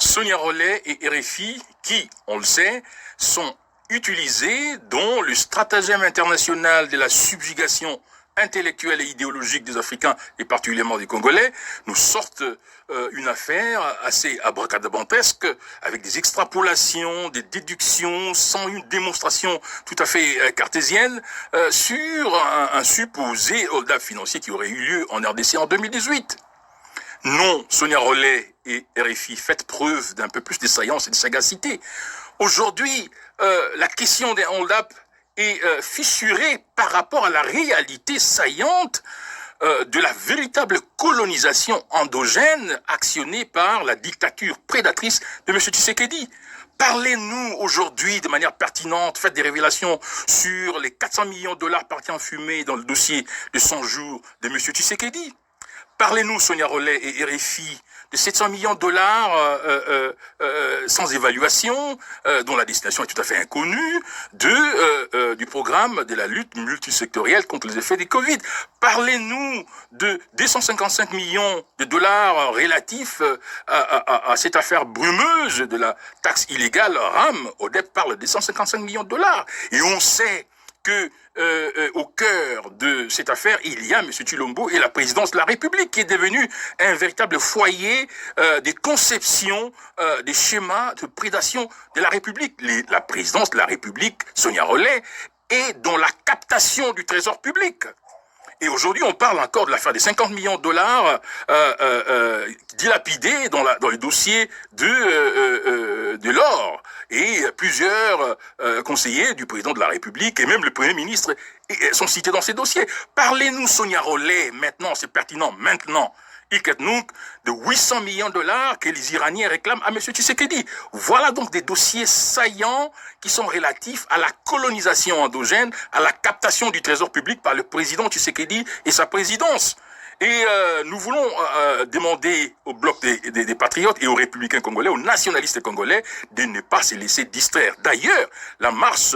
Sonia Rollet et RFI, qui, on le sait, sont utilisés dans le stratagème international de la subjugation intellectuelle et idéologique des Africains et particulièrement des Congolais, nous sortent une affaire assez abracadabantesque avec des extrapolations, des déductions sans une démonstration tout à fait cartésienne sur un supposé hold-up financier qui aurait eu lieu en RDC en 2018. Non, Sonia Rollet et RFI, faites preuve d'un peu plus de saillance et de sagacité. Aujourd'hui, la question des hold-up est fissurée par rapport à la réalité saillante de la véritable colonisation endogène actionnée par la dictature prédatrice de M. Tshisekedi. Parlez-nous aujourd'hui de manière pertinente, faites des révélations sur les 400 millions de dollars partis en fumée dans le dossier de 100 jours de M. Tshisekedi. Parlez-nous, Sonia Rollet et RFI, de 700 millions de dollars sans évaluation, dont la destination est tout à fait inconnue, du programme de la lutte multisectorielle contre les effets des Covid. Parlez-nous de 255 millions de dollars relatifs à cette affaire brumeuse de la taxe illégale RAM. ODEP parle de 155 millions de dollars. Et on sait que au cœur de cette affaire, il y a M. Tshilombo et la présidence de la République qui est devenue un véritable foyer des conceptions, des schémas de prédation de la République. La présidence de la République, Sonia Rollet, est dans la captation du trésor public. Et aujourd'hui, on parle encore de l'affaire des 50 millions de dollars dilapidés dans les dossiers de l'or. Et plusieurs conseillers du président de la République et même le Premier ministre sont cités dans ces dossiers. Parlez-nous, Sonia Rollet, maintenant, c'est pertinent, maintenant. De 800 millions de dollars que les Iraniens réclament à M. Tshisekedi. Voilà donc des dossiers saillants qui sont relatifs à la colonisation endogène, à la captation du trésor public par le président Tshisekedi et sa présidence. Et nous voulons demander au bloc des patriotes et aux républicains congolais, aux nationalistes congolais, de ne pas se laisser distraire. D'ailleurs, la marche